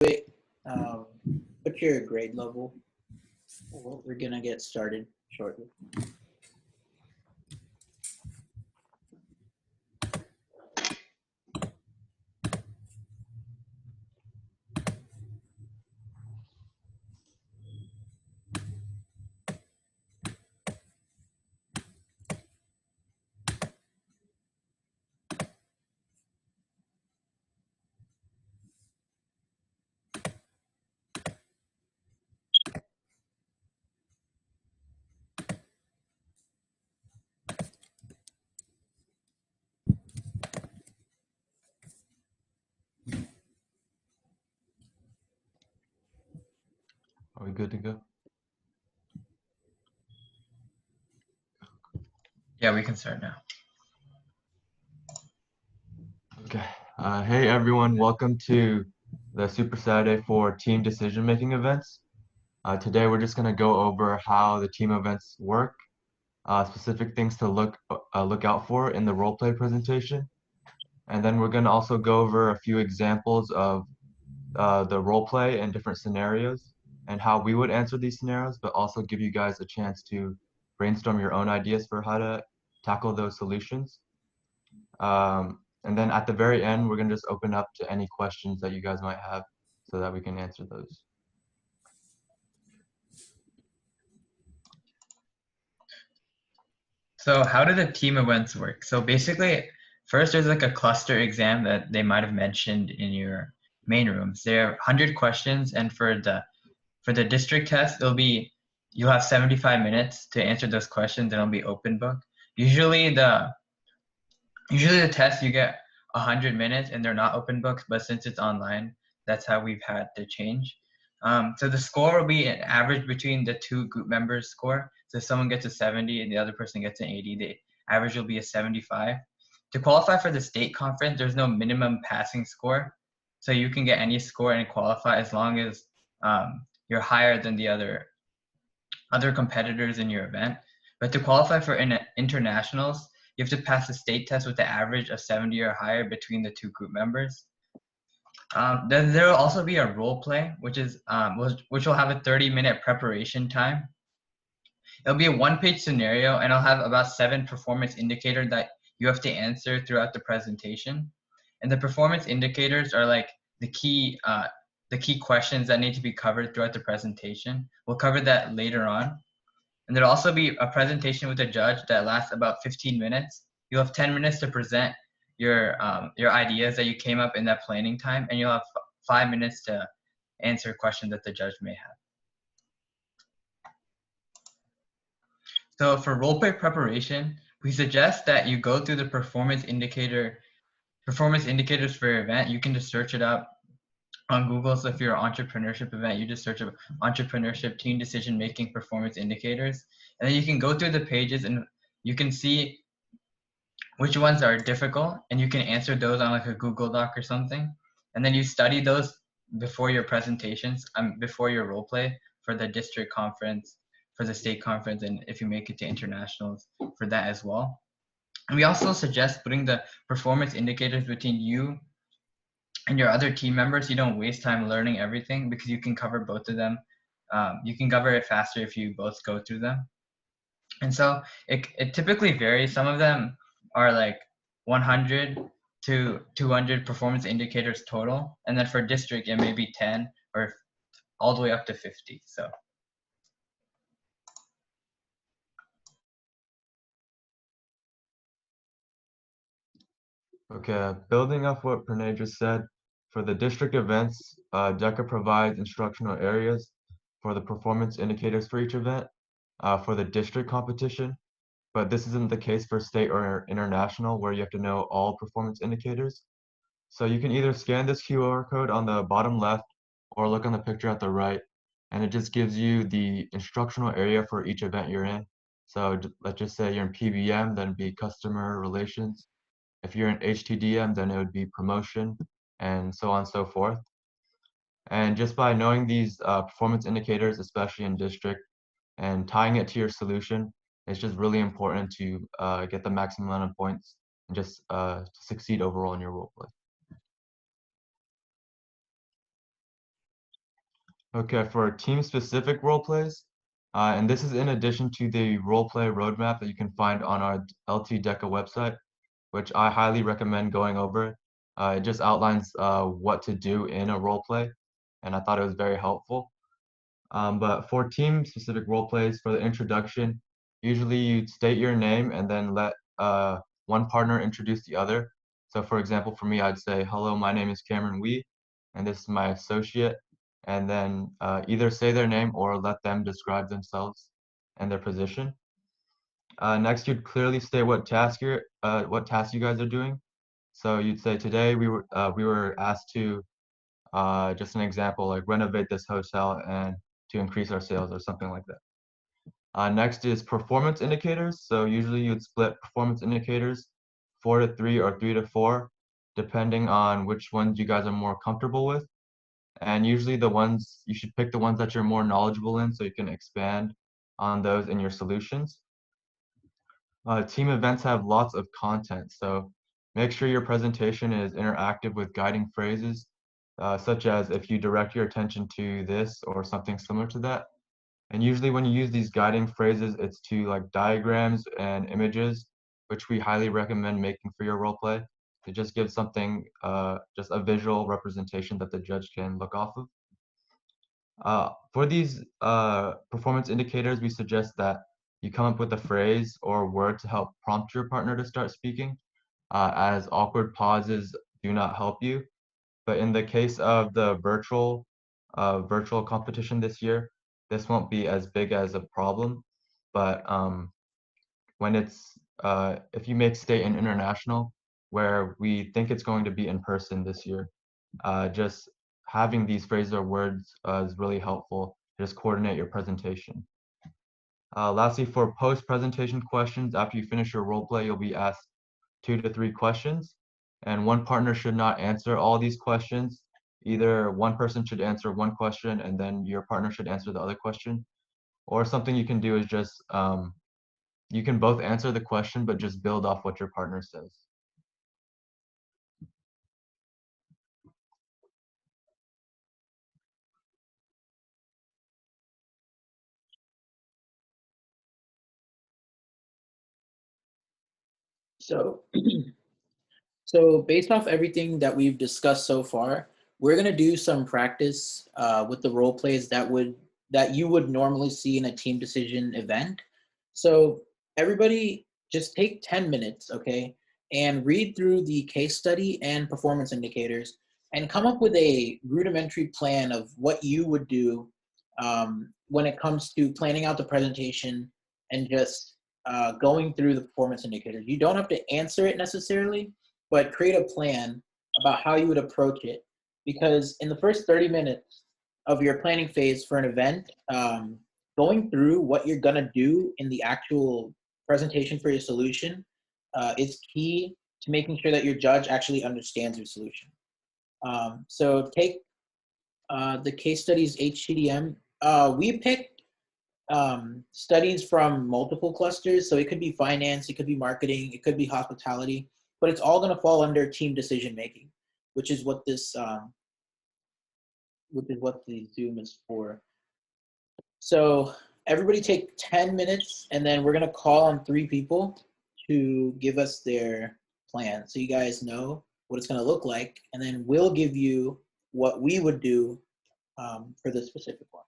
it. Put your grade level. Well, we're gonna get started shortly. Are we good to go? Yeah, we can start now. Okay. Hey everyone, welcome to the Super Saturday for team decision-making events. Today we're just going to go over how the team events work, specific things to look out for in the role play presentation, and then we're going to also go over a few examples of the role play and different scenarios and how we would answer these scenarios, but also give you guys a chance to brainstorm your own ideas for how to tackle those solutions. And then at the very end, we're gonna just open up to any questions that you guys might have so that we can answer those. So how do the team events work? So basically, first there's like a cluster exam that they might have mentioned in your main rooms. There are 100 questions, and for the district test, you'll have 75 minutes to answer those questions, and it'll be open book. Usually the test you get 100 minutes, and they're not open books, but since it's online, that's how we've had to change. So the score will be an average between the two group members' score. So if someone gets a 70 and the other person gets an 80, the average will be a 75. To qualify for the state conference, there's no minimum passing score. So you can get any score and qualify as long as you're higher than the other competitors in your event. But to qualify for internationals, you have to pass the state test with the average of 70 or higher between the two group members. Then there will also be a role play, which will have a 30-minute preparation time. It'll be a one-page scenario, and I'll have about 7 performance indicators that you have to answer throughout the presentation. And the performance indicators are like the key questions that need to be covered throughout the presentation. We'll cover that later on. And there'll also be a presentation with a judge that lasts about 15 minutes. You'll have 10 minutes to present your ideas that you came up in that planning time, and you'll have 5 minutes to answer questions that the judge may have. So for role play preparation, we suggest that you go through the performance indicators for your event. You can just search it up on Google. So if you're an entrepreneurship event, you just search up entrepreneurship team decision making performance indicators, and then you can go through the pages and you can see which ones are difficult, and you can answer those on like a Google Doc or something. And then you study those before your presentations, before your role play for the district conference, for the state conference, and if you make it to internationals for that as well. And we also suggest putting the performance indicators between you and your other team members. You don't waste time learning everything because you can cover both of them. You can cover it faster if you both go through them. And so it typically varies. Some of them are like 100 to 200 performance indicators total. And then for district, it may be 10 or all the way up to 50. So. Okay, building off what Pranay just said, for the district events, DECA provides instructional areas for the performance indicators for each event for the district competition, but this isn't the case for state or international where you have to know all performance indicators. So you can either scan this QR code on the bottom left or look on the picture at the right, and it just gives you the instructional area for each event you're in. So let's just say you're in PBM, then be customer relations. If you're in HTDM, then it would be promotion, and so on and so forth. And just by knowing these performance indicators, especially in district, and tying it to your solution, it's just really important to get the maximum amount of points and just to succeed overall in your role play. Okay, for team-specific role plays, and this is in addition to the role play roadmap that you can find on our LT Deca website, which I highly recommend going over. It just outlines what to do in a role play, and I thought it was very helpful. But for team-specific role plays, for the introduction, usually you state your name and then let one partner introduce the other. So for example, for me, I'd say, hello, my name is Cameron Wee, and this is my associate. And then either say their name or let them describe themselves and their position. Next, you'd clearly state what task you guys are doing. So you'd say today we were asked to just an example, like renovate this hotel and to increase our sales or something like that. Next is performance indicators. So usually you'd split performance indicators 4 to 3 or 3 to 4, depending on which ones you guys are more comfortable with. And usually you should pick the ones that you're more knowledgeable in so you can expand on those in your solutions. Team events have lots of content, so make sure your presentation is interactive with guiding phrases, such as if you direct your attention to this or something similar to that. And usually when you use these guiding phrases, it's to like diagrams and images, which we highly recommend making for your role play to just give something, just a visual representation that the judge can look off of. For these performance indicators, we suggest that you come up with a phrase or word to help prompt your partner to start speaking, as awkward pauses do not help you. But in the case of the virtual competition this year, this won't be as big as a problem. But when if you make state and international, where we think it's going to be in person this year, just having these phrases or words is really helpful. Just coordinate your presentation. Lastly, for post-presentation questions, after you finish your role play, you'll be asked 2 to 3 questions, and one partner should not answer all these questions. Either one person should answer one question and then your partner should answer the other question. Or something you can do is just, you can both answer the question, but just build off what your partner says. So, so based off everything that we've discussed so far, we're gonna do some practice with the role plays that you would normally see in a team decision event. So everybody just take 10 minutes, okay, and read through the case study and performance indicators and come up with a rudimentary plan of what you would do when it comes to planning out the presentation and just going through the performance indicators. You don't have to answer it necessarily, but create a plan about how you would approach it. Because in the first 30 minutes of your planning phase for an event, going through what you're gonna do in the actual presentation for your solution is key to making sure that your judge actually understands your solution. So take the case studies HCDM. We picked studies from multiple clusters. So it could be finance, it could be marketing, it could be hospitality, but it's all going to fall under team decision making, which is what the Zoom is for. So everybody take 10 minutes and then we're going to call on 3 people to give us their plan. So you guys know what it's going to look like. And then we'll give you what we would do for the specific one.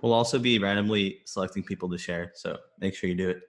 We'll also be randomly selecting people to share, so make sure you do it.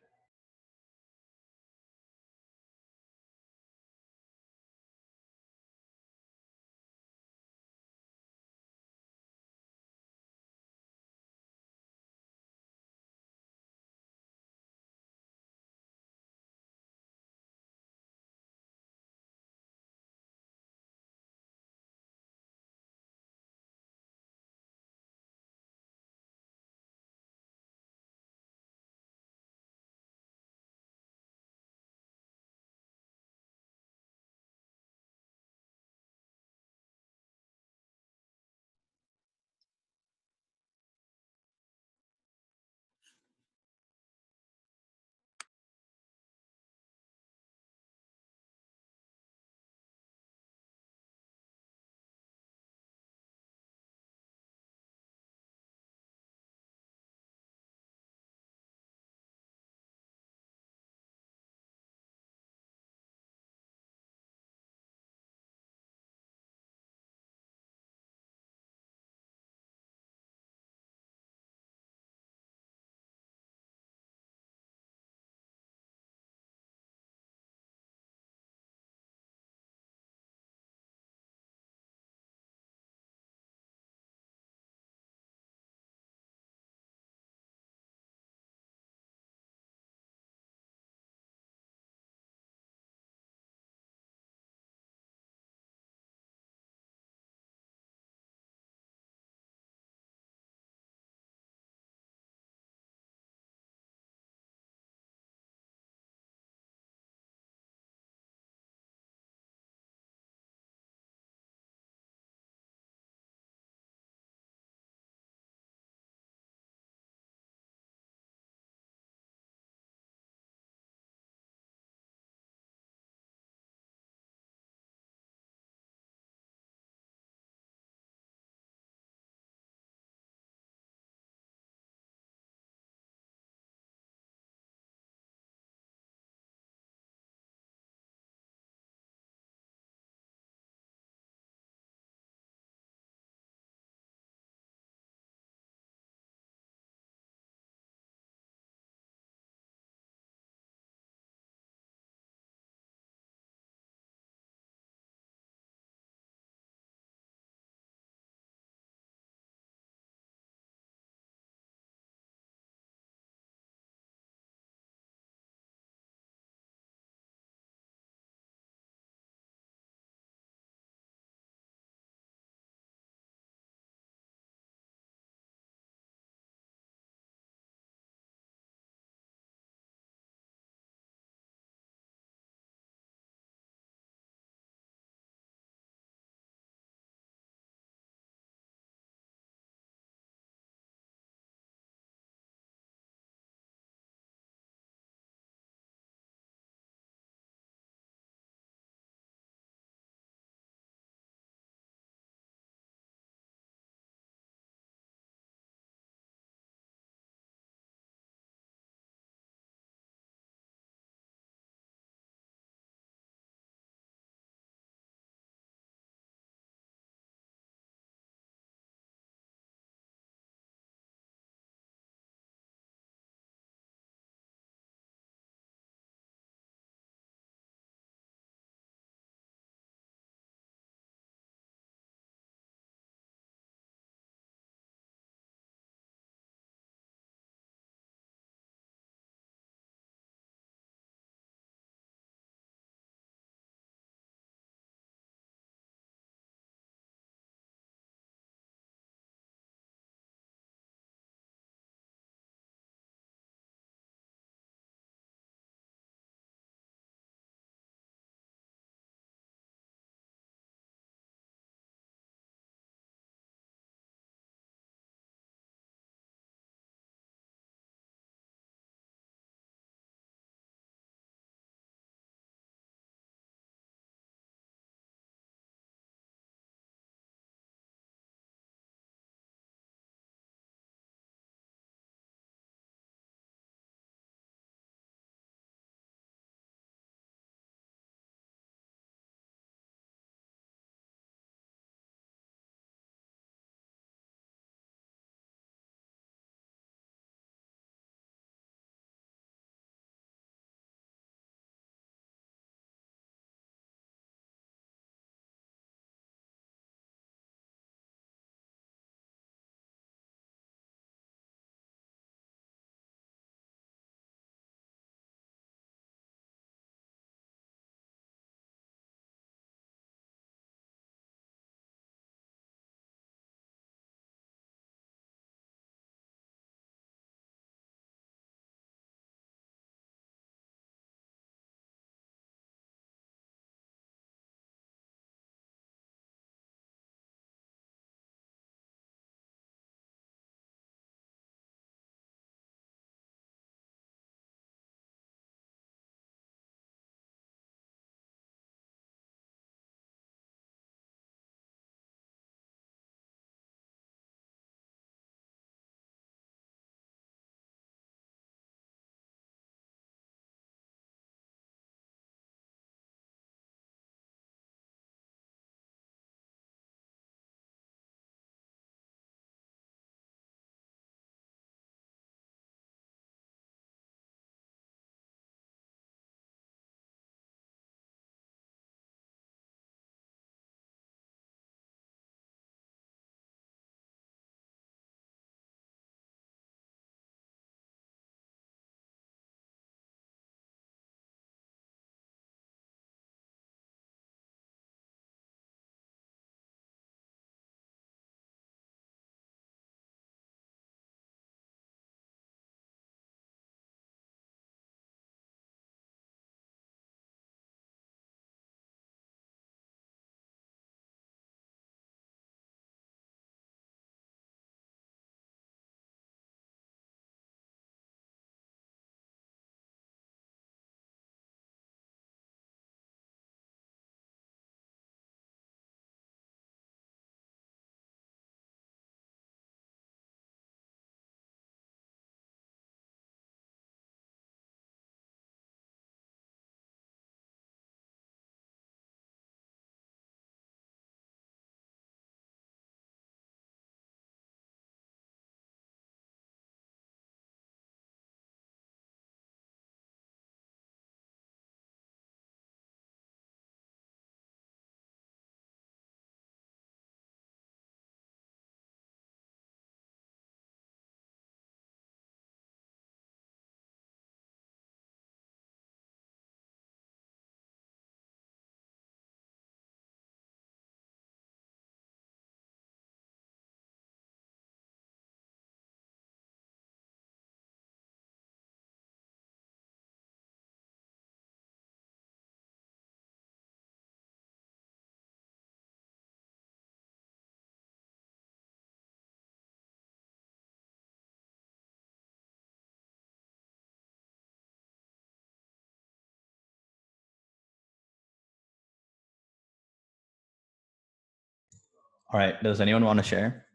All right. Does anyone want to share?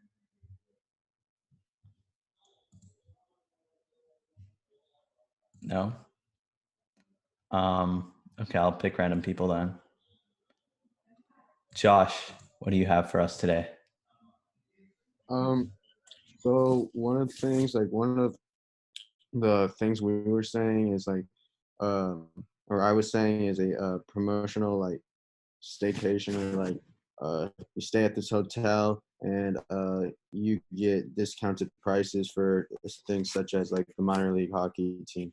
No? Okay, I'll pick random people then. Josh, what do you have for us today? So one of the things, like one of the things we were saying is like, or I was saying is a promotional like staycation, or like you stay at this hotel and you get discounted prices for things such as like the minor league hockey team.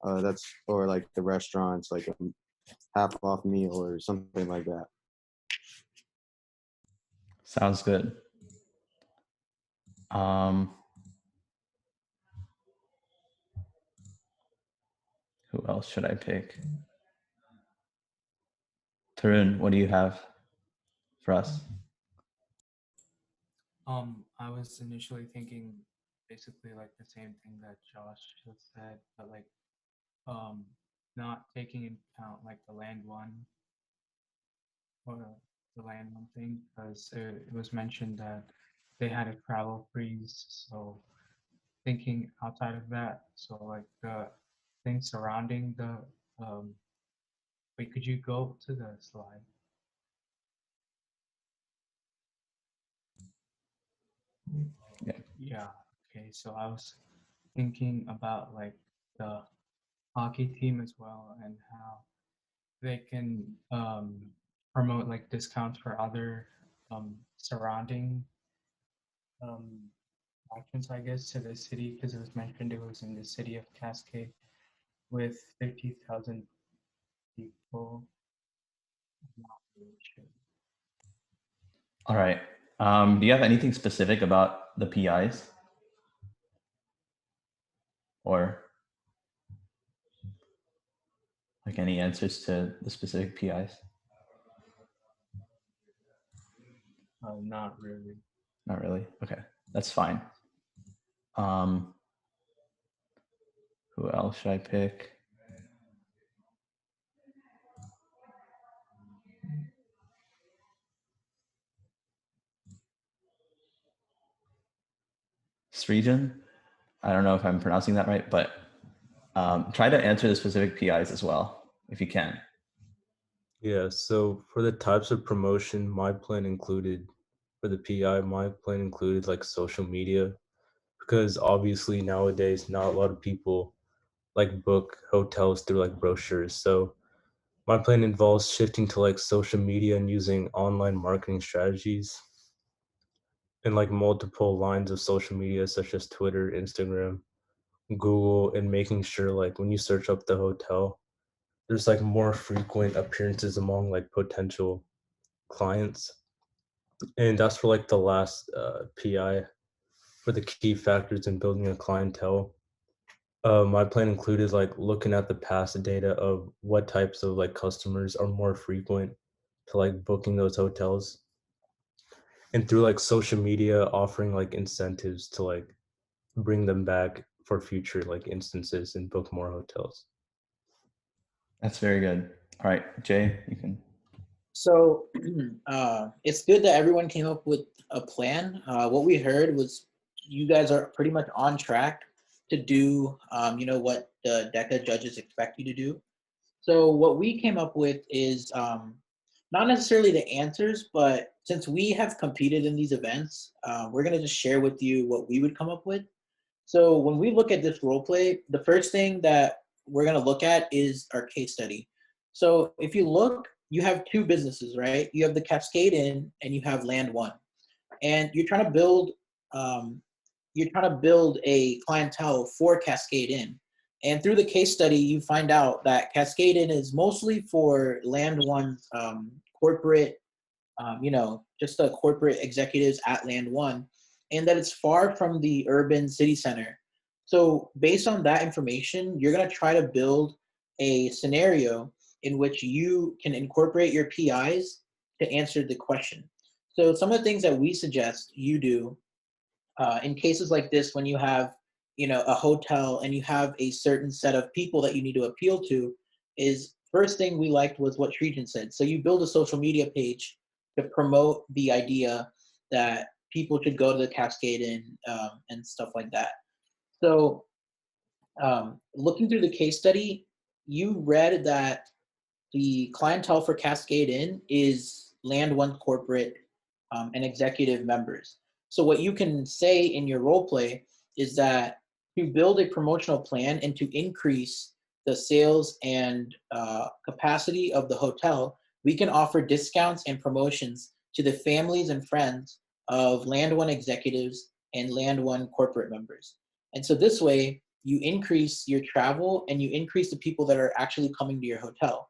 That's, or like the restaurants, like a half off meal or something like that. Sounds good. Who else should I pick? Tarun, what do you have for us? I was initially thinking basically like the same thing that Josh just said, but like not taking into account like the land one or the land one thing, because it was mentioned that they had a travel freeze. So thinking outside of that, so like the things surrounding the wait, could you go to the slide? Yeah. Okay. So I was thinking about like the hockey team as well, and how they can promote like discounts for other surrounding actions, I guess, to the city, because it was mentioned it was in the city of Cascade with 50,000 people. I'm not really sure. All right. Do you have anything specific about the PIs? Or like any answers to the specific PIs? Not really. Not really. Okay, that's fine. Who else should I pick? Srijan? I don't know if I'm pronouncing that right, but try to answer the specific PIs as well, if you can. Yeah, so for the types of promotion, my plan included, for the PI, my plan included like social media, because obviously nowadays not a lot of people like book hotels through like brochures. So my plan involves shifting to like social media and using online marketing strategies and like multiple lines of social media such as Twitter, Instagram, Google, and making sure like when you search up the hotel, there's like more frequent appearances among like potential clients. And that's for like the last PI for the key factors in building a clientele. My plan included like looking at the past data of what types of like customers are more frequent to like booking those hotels, and through like social media offering like incentives to like bring them back for future like instances and book more hotels. That's very good. All right, Jay, you can. So it's good that everyone came up with a plan. What we heard was you guys are pretty much on track to do, what the DECA judges expect you to do. So what we came up with is not necessarily the answers, but since we have competed in these events, we're gonna just share with you what we would come up with. So when we look at this role play, the first thing that we're gonna look at is our case study. So if you look, you have two businesses, right? You have the Cascade Inn and you have Land One, and you're trying to build a clientele for Cascade Inn. And through the case study, you find out that Cascade Inn is mostly for Land One's corporate, just the corporate executives at Land One, and that it's far from the urban city center. So based on that information, you're going to try to build a scenario in which you can incorporate your PIs to answer the question. So some of the things that we suggest you do in cases like this, when you have a hotel and you have a certain set of people that you need to appeal to, is first thing we liked was what Srijan said. So you build a social media page to promote the idea that people should go to the Cascade Inn and stuff like that. So looking through the case study, you read that the clientele for Cascade Inn is Land One corporate and executive members. So what you can say in your role play is that to build a promotional plan and to increase the sales and capacity of the hotel, we can offer discounts and promotions to the families and friends of Land One executives and Land One corporate members. And so this way, you increase your travel and you increase the people that are actually coming to your hotel.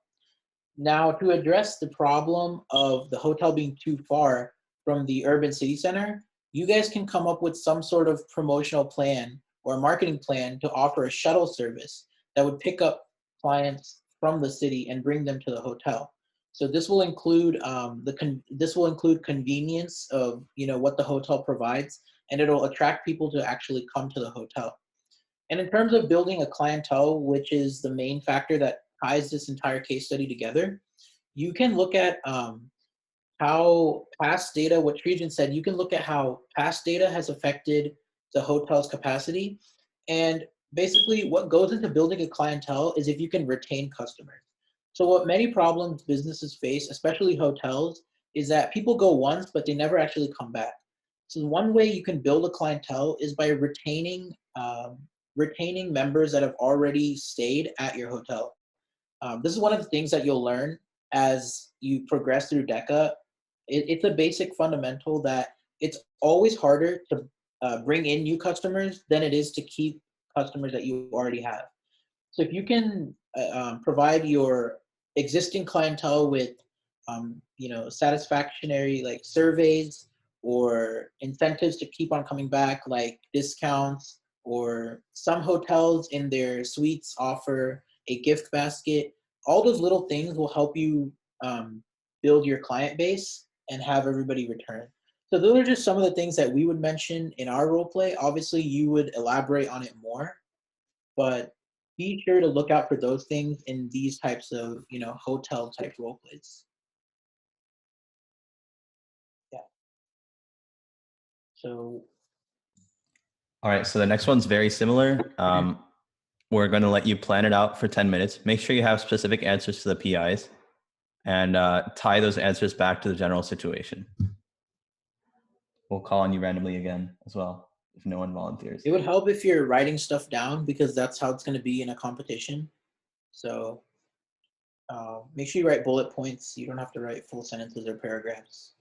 Now, to address the problem of the hotel being too far from the urban city center, you guys can come up with some sort of promotional plan or marketing plan to offer a shuttle service that would pick up clients from the city and bring them to the hotel. So this will include convenience of what the hotel provides, and it'll attract people to actually come to the hotel. And in terms of building a clientele, which is the main factor that ties this entire case study together, you can look at how past data, what Trajan said, you can look at how past data has affected the hotel's capacity. And basically what goes into building a clientele is if you can retain customers. So what many problems businesses face, especially hotels, is that people go once, but they never actually come back. So one way you can build a clientele is by retaining members that have already stayed at your hotel. This is one of the things that you'll learn as you progress through DECA. It's a basic fundamental that it's always harder to bring in new customers than it is to keep customers that you already have. So if you can provide your existing clientele with satisfactory like surveys or incentives to keep on coming back, like discounts, or some hotels in their suites offer a gift basket. All those little things will help you build your client base and have everybody return. So those are just some of the things that we would mention in our role play. Obviously, you would elaborate on it more, but be sure to look out for those things in these types of hotel type role plays. Yeah. So. All right, so the next one's very similar. We're going to let you plan it out for 10 minutes. Make sure you have specific answers to the PIs and tie those answers back to the general situation. We'll call on you randomly again as well if no one volunteers. It would help if you're writing stuff down because that's how it's going to be in a competition. So make sure you write bullet points. You don't have to write full sentences or paragraphs.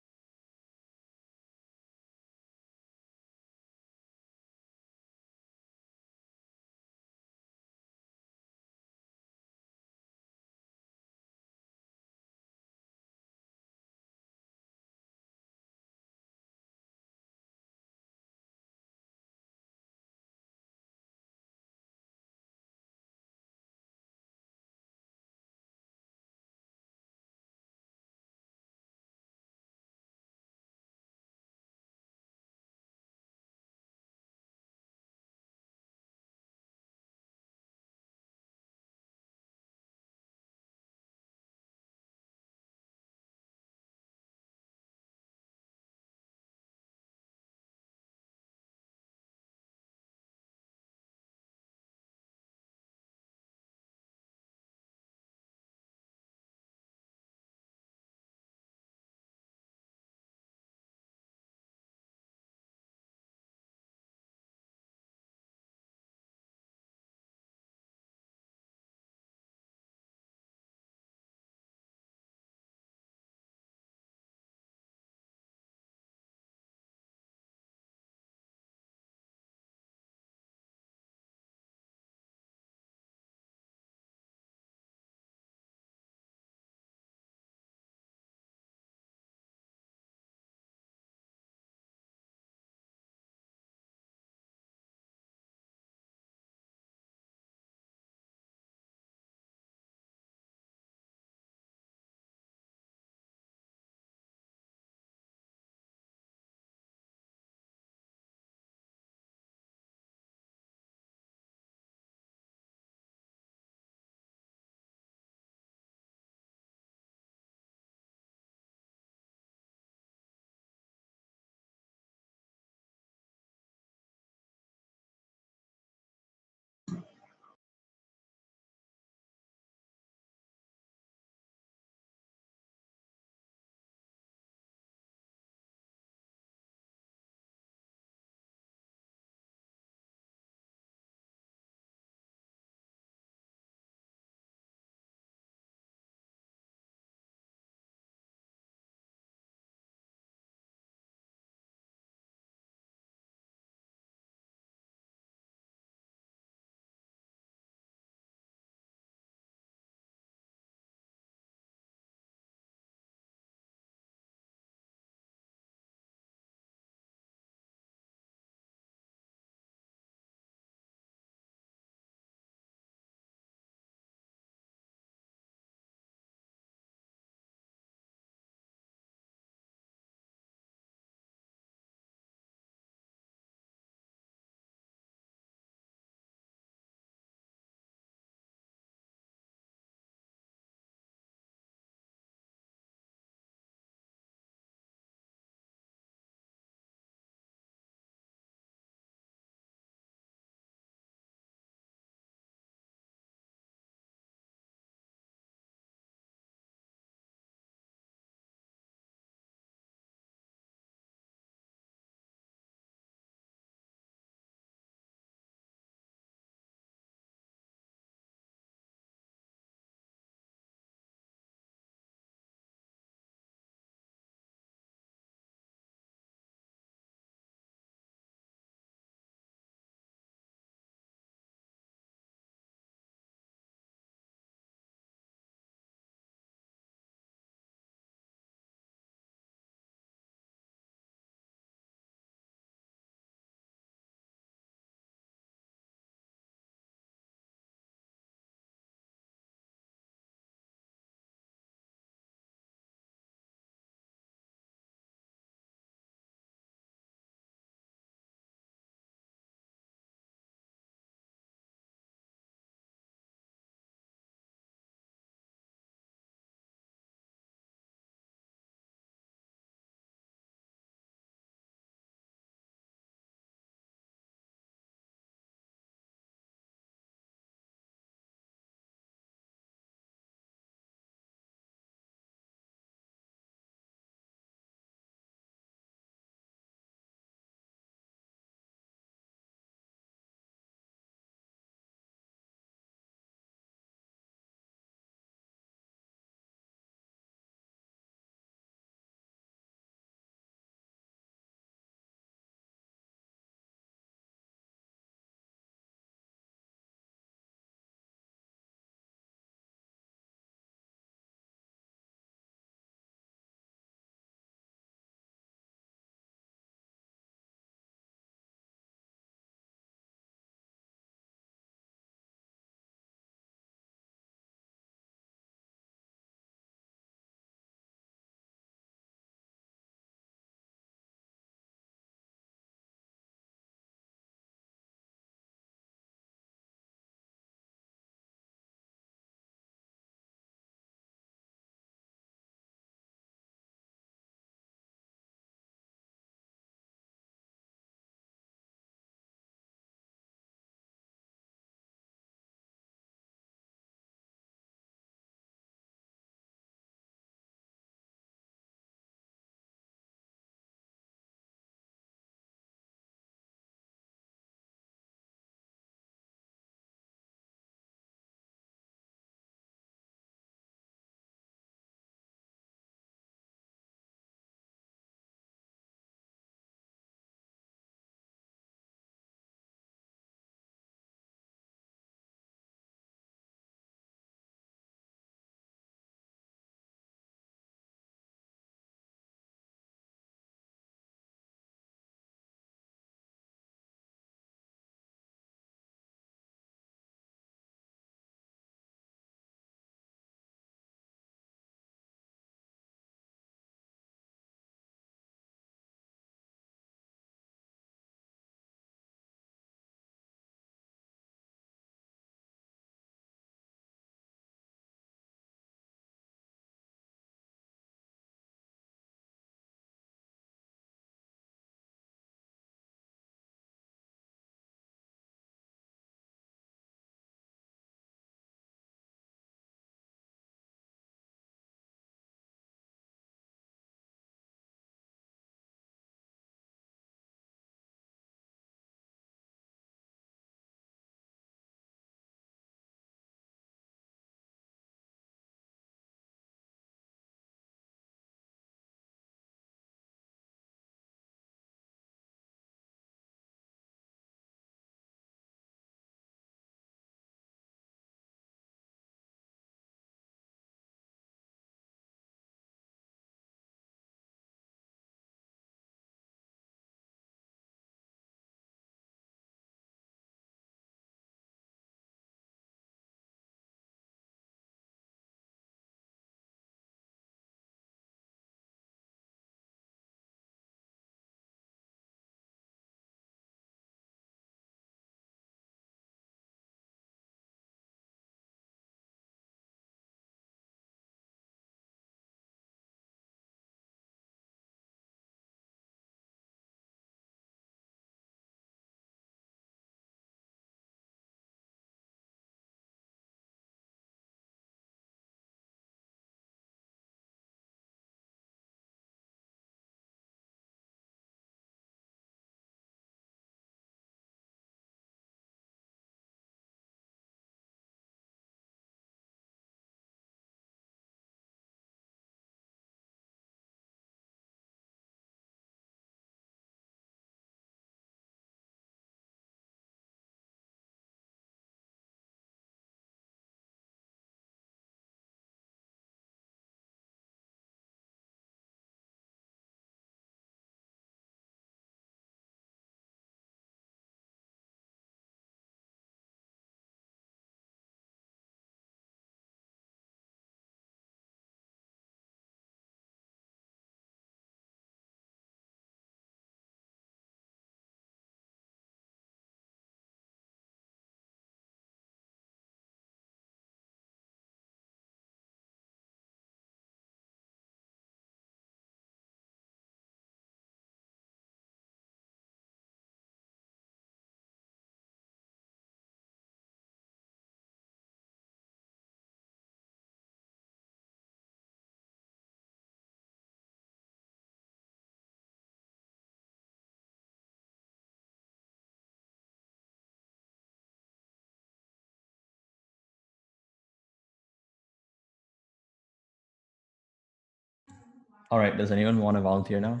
All right, does anyone want to volunteer now?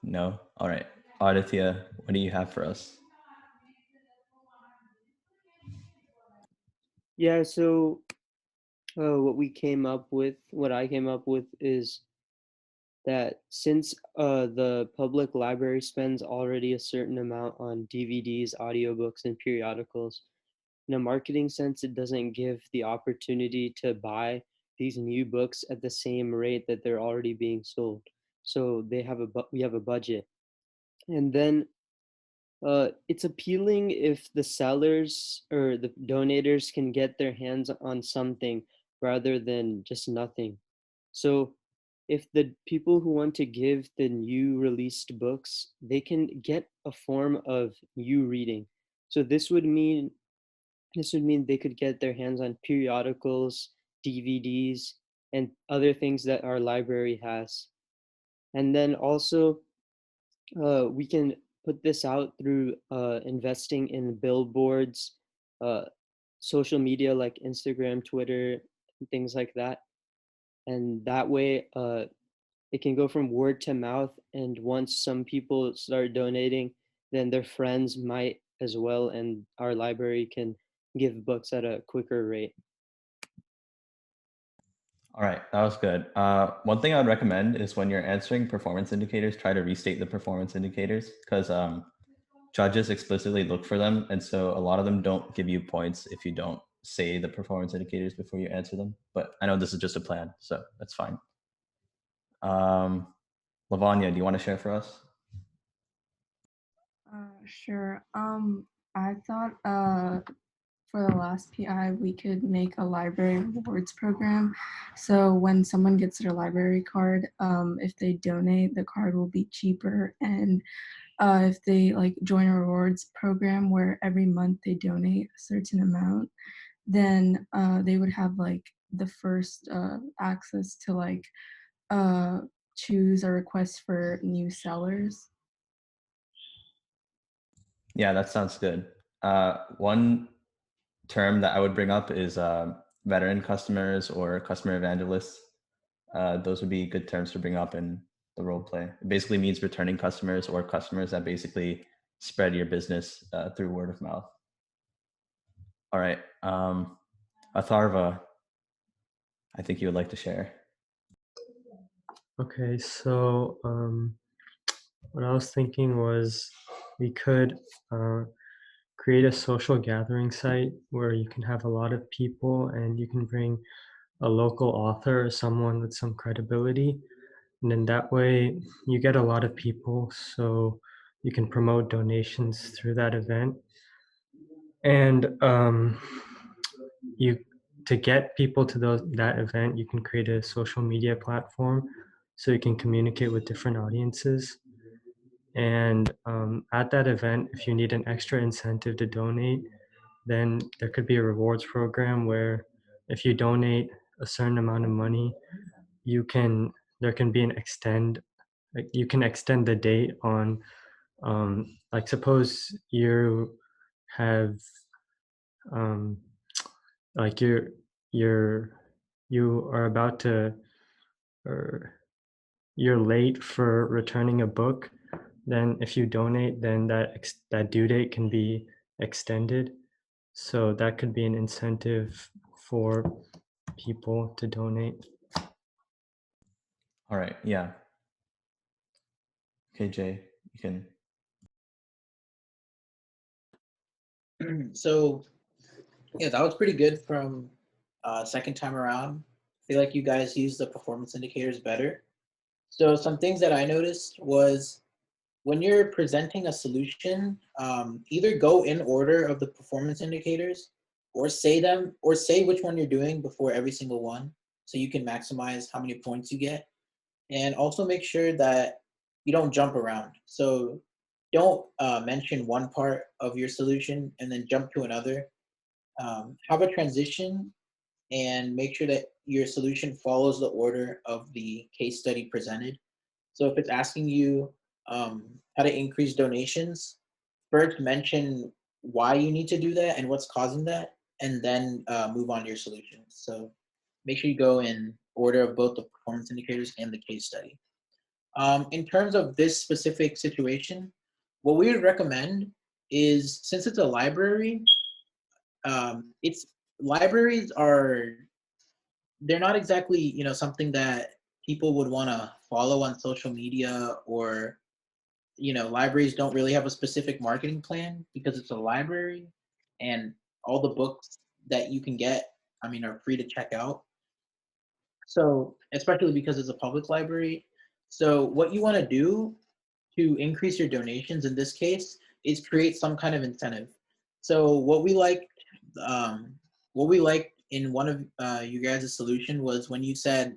No. All right. Aditya, what do you have for us? Yeah, so what I came up with is that since the public library spends already a certain amount on DVDs, audiobooks, and periodicals, in a marketing sense, it doesn't give the opportunity to buy these new books at the same rate that they're already being sold. So we have a budget, and then it's appealing if the sellers or the donators can get their hands on something rather than just nothing. So if the people who want to give the new released books, they can get a form of new reading. So this would mean they could get their hands on periodicals, DVDs, and other things that our library has. And then also, we can put this out through investing in billboards, uh, social media like Instagram, Twitter, and things like that. And that way, it can go from word to mouth. And once some people start donating, then their friends might as well, and our library can give books at a quicker rate. All right, that was good. One thing I would recommend is when you're answering performance indicators, try to restate the performance indicators because judges explicitly look for them. And so a lot of them don't give you points if you don't say the performance indicators before you answer them. But I know this is just a plan, so that's fine. Lavanya, do you want to share for us? Sure. I thought for the last PI we could make a library rewards program. So when someone gets their library card, if they donate, the card will be cheaper. And if they like join a rewards program where every month they donate a certain amount, then they would have like the first access to like choose a request for new sellers. Yeah, that sounds good. One term that I would bring up is veteran customers or customer evangelists. Those would be good terms to bring up in the role play. It basically means returning customers or customers that basically spread your business through word of mouth. All right, Atharva, I think you would like to share. Okay, so what I was thinking was we could create a social gathering site where you can have a lot of people and you can bring a local author or someone with some credibility. And then that way you get a lot of people so you can promote donations through that event. And you to get people to that event, you can create a social media platform so you can communicate with different audiences. And at that event, if you need an extra incentive to donate, then there could be a rewards program where if you donate a certain amount of money, there can be you can extend the date on, like suppose you have, like you are about to, or you're late for returning a book, then if you donate, then that due date can be extended. So that could be an incentive for people to donate. All right, yeah. Okay, Jay, you can. So yeah, that was pretty good from second time around. I feel like you guys used the performance indicators better. So some things that I noticed was when you're presenting a solution, either go in order of the performance indicators or say them or say which one you're doing before every single one so you can maximize how many points you get. And also make sure that you don't jump around. So don't mention one part of your solution and then jump to another. Have a transition and make sure that your solution follows the order of the case study presented. So if it's asking you how to increase donations, first mention why you need to do that and what's causing that. and then move on to your solutions. So make sure you go in order of both the performance indicators and the case study. In terms of this specific situation, what we would recommend is, since it's a library, libraries are, they're not exactly, you know, something that people would want to follow on social media, or, you know, libraries don't really have a specific marketing plan because it's a library, and all the books that you can get, I mean, are free to check out. So, especially because it's a public library. So what you want to do to increase your donations in this case is create some kind of incentive. So um, what we liked in one of you guys' solution was when you said,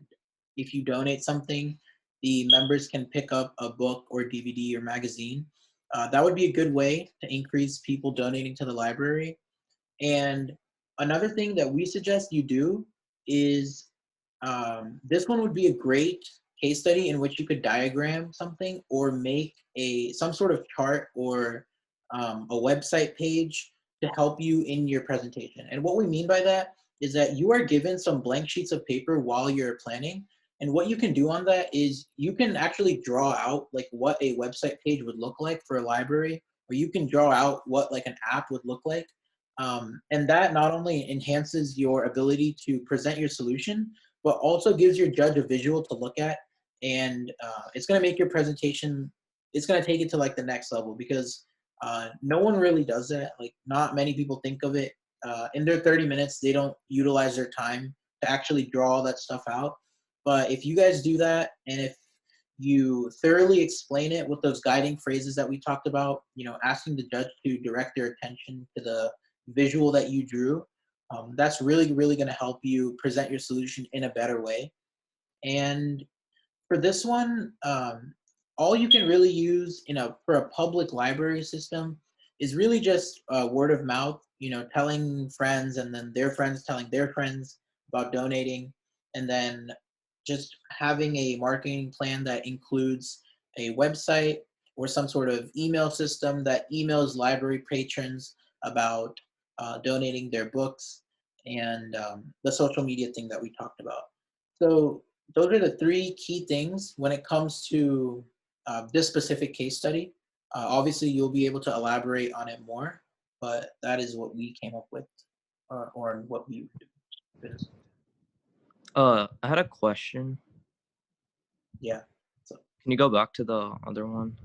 if you donate something, the members can pick up a book or DVD or magazine. That would be a good way to increase people donating to the library. And another thing that we suggest you do is, this one would be a great case study in which you could diagram something or make some sort of chart or a website page to help you in your presentation. And what we mean by that is that you are given some blank sheets of paper while you're planning. And what you can do on that is you can actually draw out like what a website page would look like for a library, or you can draw out what like an app would look like. And that not only enhances your ability to present your solution, but also gives your judge a visual to look at. And it's going to make your presentation, it's going to take it to like the next level, because no one really does that. Like, not many people think of it. In their 30 minutes, they don't utilize their time to actually draw all that stuff out. But if you guys do that, and if you thoroughly explain it with those guiding phrases that we talked about, you know, asking the judge to direct their attention to the visual that you drew, that's really, really going to help you present your solution in a better way. And for this one, all you can really use for a public library system is really just word of mouth, you know, telling friends and then their friends telling their friends about donating, and then just having a marketing plan that includes a website or some sort of email system that emails library patrons about donating their books, and the social media thing that we talked about. So those are the three key things when it comes to this specific case study. Obviously, you'll be able to elaborate on it more, but that is what we came up with, or what we do. I had a question. Yeah. So, Can you go back to the other one?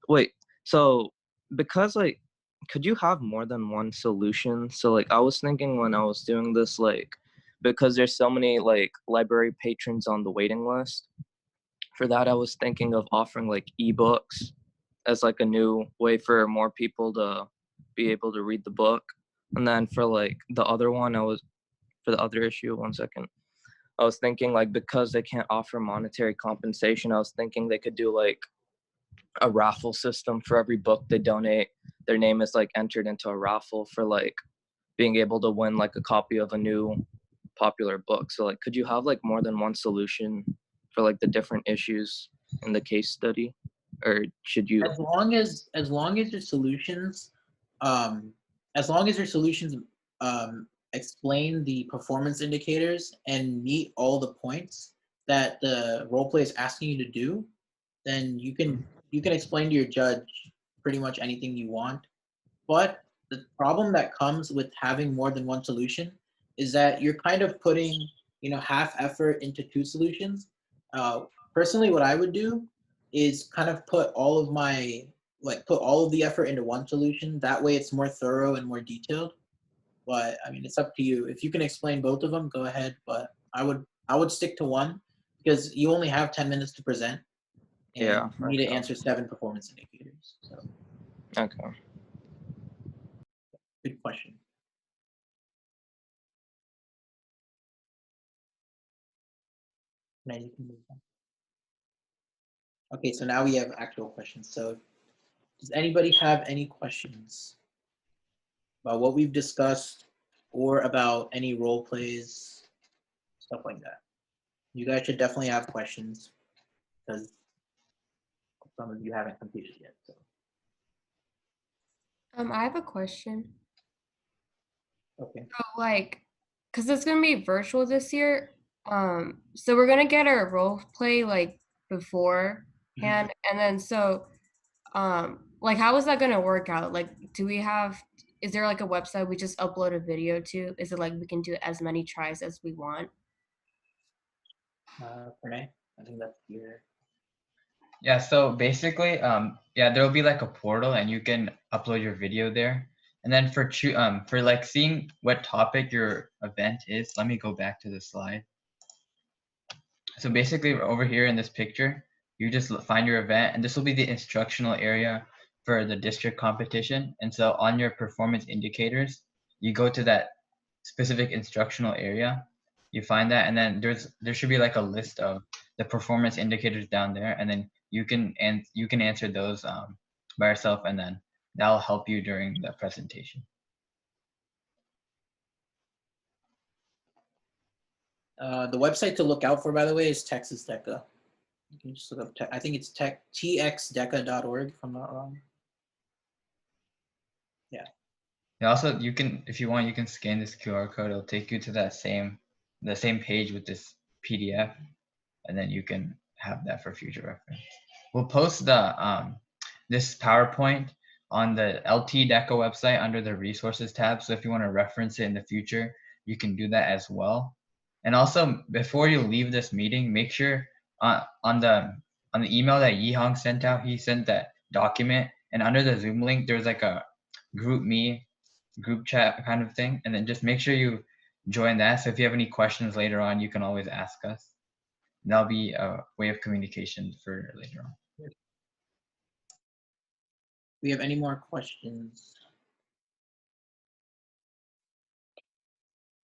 Wait, so because like, could you have more than one solution? So like, I was thinking when I was doing this, like, because there's so many like library patrons on the waiting list, for that I was thinking of offering like ebooks as like a new way for more people to be able to read the book. And then for like the other one, for the other issue, one second. I was thinking like, because they can't offer monetary compensation, I was thinking they could do like a raffle system for every book they donate. Their name is like entered into a raffle for like being able to win like a copy of a new popular book. So like, could you have like more than one solution for like the different issues in the case study, or should you? as long as your solutions, um, as long as your solutions explain the performance indicators and meet all the points that the role play is asking you to do, then you can explain to your judge pretty much anything you want. But the problem that comes with having more than one solution is that you're kind of putting, you know, half effort into two solutions. Personally, what I would do is kind of put all of the effort into one solution. That way it's more thorough and more detailed. But I mean, it's up to you. If you can explain both of them, go ahead. But I would stick to one, because you only have 10 minutes to present, and Yeah, you need to answer 7 performance indicators. So okay. good question. Now you can move on. Okay, so now we have actual questions. So does anybody have any questions about what we've discussed, or about any role plays, stuff like that? You guys should definitely have questions, because some of you haven't completed yet. So I have a question. Okay. So like, because it's gonna be virtual this year, so we're gonna get our role play like beforehand, and then so, like, how is that gonna work out? Like, do we have? Is there like a website we just upload a video to? Is it like we can do as many tries as we want? Renee, I think that's your. Yeah, so basically, yeah, there'll be like a portal and you can upload your video there. And then for like seeing what topic your event is, let me go back to the slide. So basically over here in this picture, you just find your event and this will be the instructional area for the district competition. And so on your performance indicators, you go to that specific instructional area, you find that, and then there should be like a list of the performance indicators down there, and then you can answer those by yourself, and then that'll help you during the presentation. The website to look out for, by the way, is Texas DECA. You can just look up, I think it's txdeca.org, if I'm not wrong. Yeah. And also, you can, if you want, you can scan this QR code. It'll take you to the same page with this PDF, and then you can have that for future reference. We'll post the this PowerPoint on the LT DECA website under the resources tab. So if you want to reference it in the future, you can do that as well. And also, before you leave this meeting, make sure on the email that Yihong sent out, he sent that document, and under the Zoom link, there's like a group chat kind of thing, and then just make sure you join that. So if you have any questions later on, you can always ask us. That'll be a way of communication for later on. We have any more questions?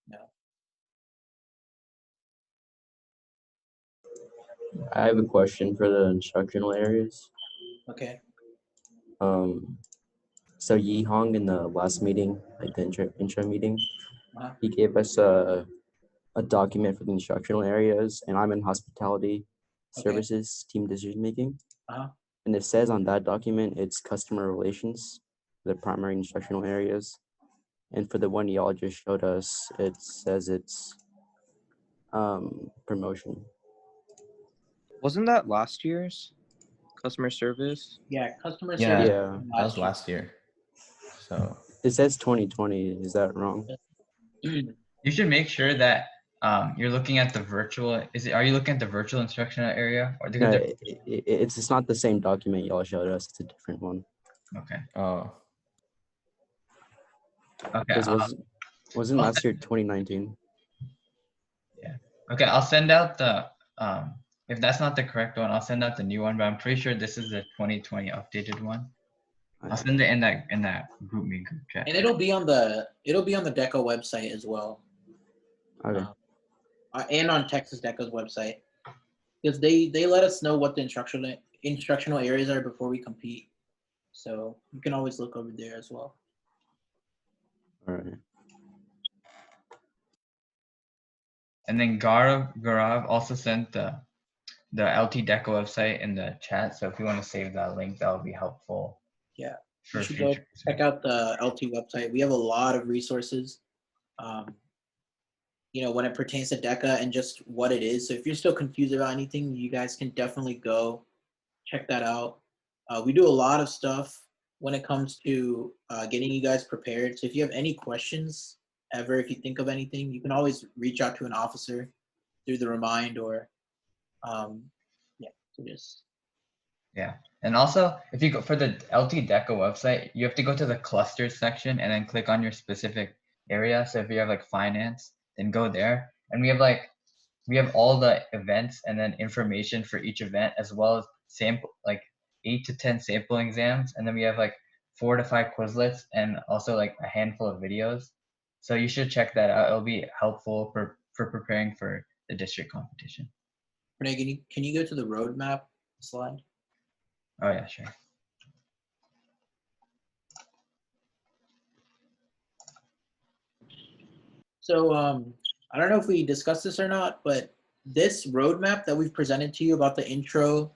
No. I have a question for the instructional areas. Okay. So Yihong in the last meeting, like the intro meeting, Uh-huh. he gave us a document for the instructional areas, and I'm in hospitality services team decision making. Uh-huh. And it says on that document, it's customer relations, the primary instructional areas. And for the one y'all just showed us, it says it's promotion. Wasn't that last year's customer service? Yeah, customer Yeah, service. Yeah. that was last year. So It says 2020. Is that wrong? You should make sure that you're looking at the virtual. Are you looking at the virtual instructional area, or No, it's not the same document y'all showed us. It's a different one. Okay. oh, Okay. Because wasn't last year 2019? Yeah. Okay. I'll send out the if that's not the correct one, I'll send out the new one. But I'm pretty sure this is the 2020 updated one. I'll send it in that group chat. And it'll be on the DECA website as well. Okay. And on Texas DECA's website, because they let us know what the instructional areas are before we compete. So you can always look over there as well. All right. And then Gaurav also sent the LT DECA website in the chat. So if you want to save that link, that would be helpful. Yeah. For You should go future. check out the LT website. We have a lot of resources, when it pertains to DECA and just what it is. So if you're still confused about anything, you guys can definitely go check that out. We do a lot of stuff when it comes to getting you guys prepared. So if you have any questions ever, if you think of anything, you can always reach out to an officer through the Remind or, Yeah. And also, if you go for the LT DECA website, you have to go to the clusters section and then click on your specific area. So if you have like finance, then go there. And we have all the events and then information for each event, as well as 8 to 10 sample exams. And then we have like 4 to 5 Quizlets and also like a handful of videos. So you should check that out. It'll be helpful for preparing for the district competition. Renee, can you go to the roadmap slide? Oh yeah, sure. So I don't know if we discussed this or not, but this roadmap that we've presented to you about the intro,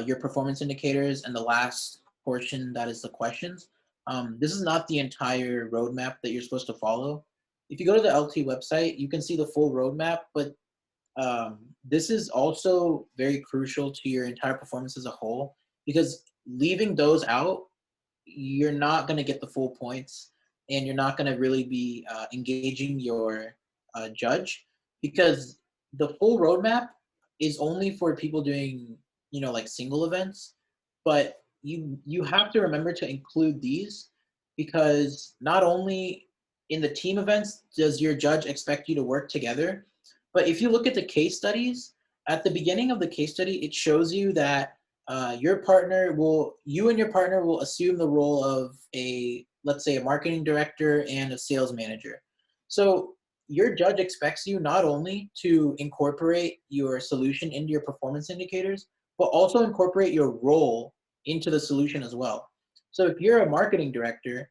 your performance indicators, and the last portion that is the questions, this is not the entire roadmap that you're supposed to follow. if you go to the LT website, you can see the full roadmap, but this is also very crucial to your entire performance as a whole, because leaving those out, you're not going to get the full points, and you're not going to really be engaging your judge, because the full roadmap is only for people doing, you know, like single events, but you have to remember to include these, because not only in the team events does your judge expect you to work together, but if you look at the case studies, at the beginning of the case study, it shows you that you and your partner will assume the role of let's say a marketing director and a sales manager. So your judge expects you not only to incorporate your solution into your performance indicators, but also incorporate your role into the solution as well. So if you're a marketing director,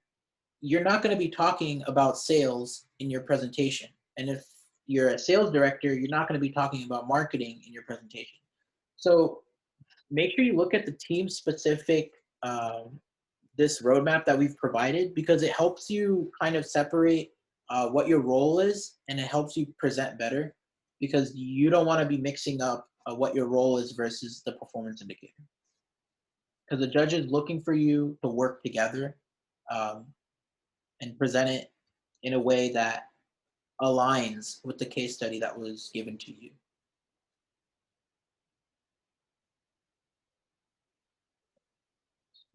you're not going to be talking about sales in your presentation. And if you're a sales director, you're not going to be talking about marketing in your presentation. So make sure you look at the team specific this roadmap that we've provided, because it helps you kind of separate what your role is, and it helps you present better, because you don't want to be mixing up what your role is versus the performance indicator. Because the judge is looking for you to work together and present it in a way that aligns with the case study that was given to you.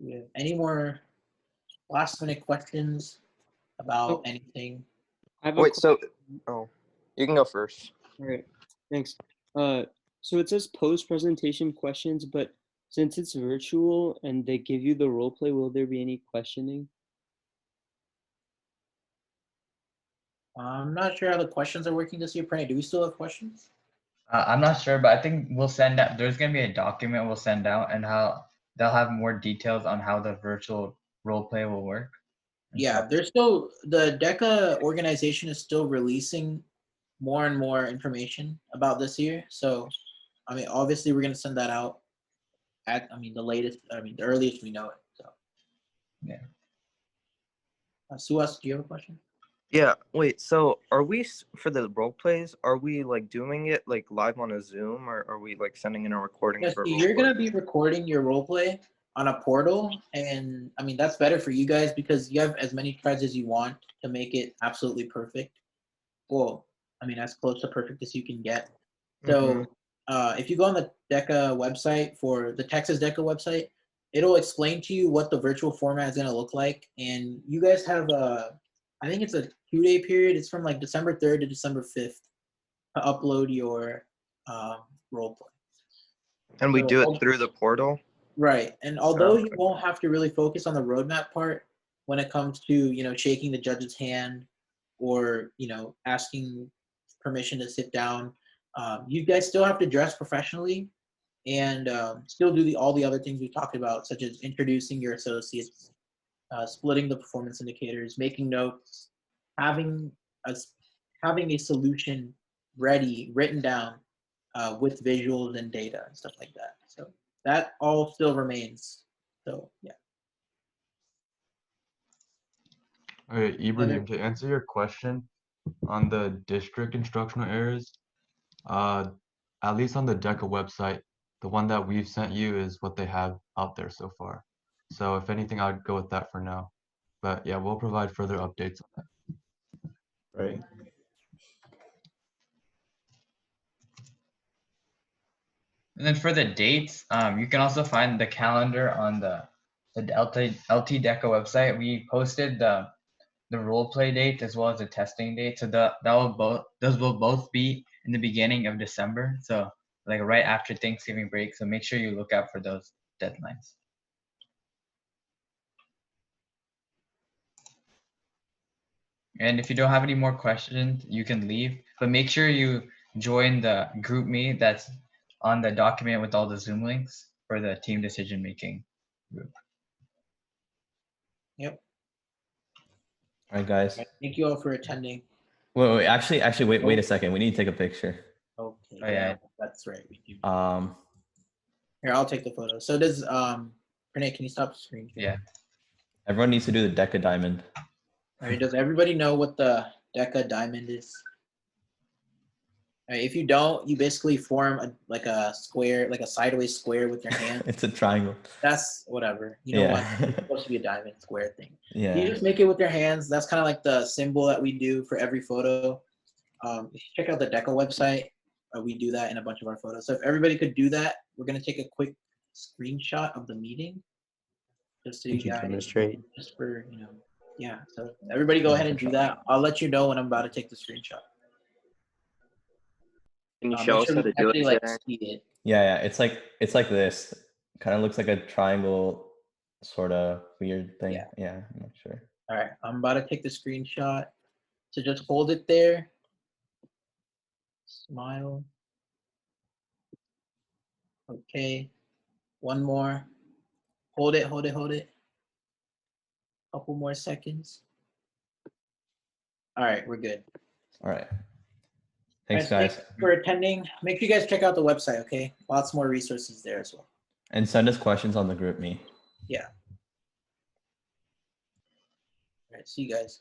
Do you have any more last minute questions about anything? I have a Wait, so question. you can go first. All right, thanks. So it says post presentation questions, but since it's virtual and they give you the role play, will there be any questioning? I'm not sure how the questions are working this year. Pranay, do we still have questions? I'm not sure, but I think we'll send out, there's going to be a document we'll send out, and how they'll have more details on how the virtual role play will work. Yeah, there's still, the DECA organization is still releasing more and more information about this year. So, I mean, obviously we're going to send that out at, the earliest we know it. So, yeah. Suhas, do you have a question? Yeah, wait, so are we, for the role plays, are we like doing it like live on a Zoom, or are we like sending in a recording Yes, for a so role you're play? going to be recording your role play on a portal. And I mean, that's better for you guys because you have as many tries as you want to make it absolutely perfect. Well, I mean, as close to perfect as you can get. So if you go on the DECA website, for the Texas DECA website, it'll explain to you what the virtual format is going to look like. And you guys have I think it's a 2-day period. It's from like December 3rd to December 5th to upload your role play. And we So, do it through the portal? Right. And although Okay. you won't have to really focus on the roadmap part when it comes to, you know, shaking the judge's hand or, you know, asking permission to sit down, you guys still have to dress professionally and still do all the other things we talked about, such as introducing your associates, splitting the performance indicators, making notes, having a solution ready, written down with visuals and data and stuff like that. So that all still remains. So yeah. All right, Ibrahim, to answer your question on the district instructional areas, at least on the DECA website, the one that we've sent you is what they have out there so far. So if anything, I'd go with that for now. But yeah, we'll provide further updates on that. Right. And then for the dates, you can also find the calendar on the LT DECA website. We posted the role play date as well as the testing date. So those will both be in the beginning of December. So like right after Thanksgiving break. So make sure you look out for those deadlines. And if you don't have any more questions, you can leave. But make sure you join the group meet that's on the document with all the Zoom links for the team decision making group. Yep. All right, guys. Thank you all for attending. Wait. Actually, wait a second. We need to take a picture. Okay. Oh, yeah. That's right. We do. Here, I'll take the photo. So does Pranay, can you stop the screen? Yeah. Everyone needs to do the DECA diamond. All right. Does everybody know what the Deca diamond is? All right, if you don't, you basically form like a square, like a sideways square with your hand. It's a triangle. That's whatever. You know what? Yeah. It's supposed to be a diamond square thing. You Yeah. just make it with your hands. That's kind of like the symbol that we do for every photo. If you check out the Deca website, we do that in a bunch of our photos. So if everybody could do that, we're gonna take a quick screenshot of the meeting, just so you Could you guys, demonstrate? just for yeah. So everybody go ahead and do that. I'll let you know when I'm about to take the screenshot. Can you Make show us sure how we to do actually it, like Jaren? see it. Yeah, it's like this. Kind of looks like a triangle, sort of weird thing. Yeah, I'm not sure. All right, I'm about to take the screenshot. So just hold it there. Smile. Okay. One more. Hold it, hold it, hold it. Couple more seconds. All right, we're good. All right. All Thanks, right, guys. for attending. Make sure you guys check out the website, okay? Lots more resources there as well. And send us questions on the group me. Yeah. All right, see you guys.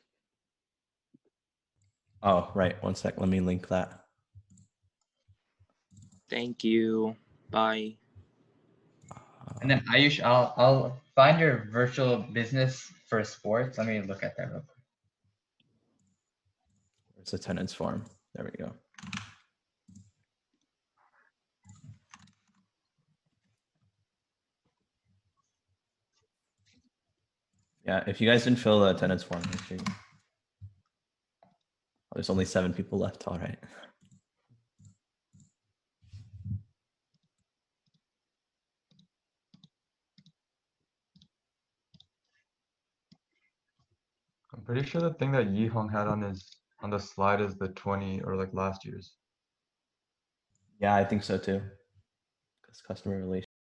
Oh, right. 1 sec. Let me link that. Thank you. Bye. And then Ayush, I'll find your virtual business for sports. Let me look at that real quick. It's attendance form. There we go. Yeah, if you guys didn't fill the attendance form, make sure you... Oh, there's only 7 people left. All right. I'm pretty sure the thing that Yi Hong had on the slide is the 20 or like last year's. Yeah, I think so too. Because customer relations.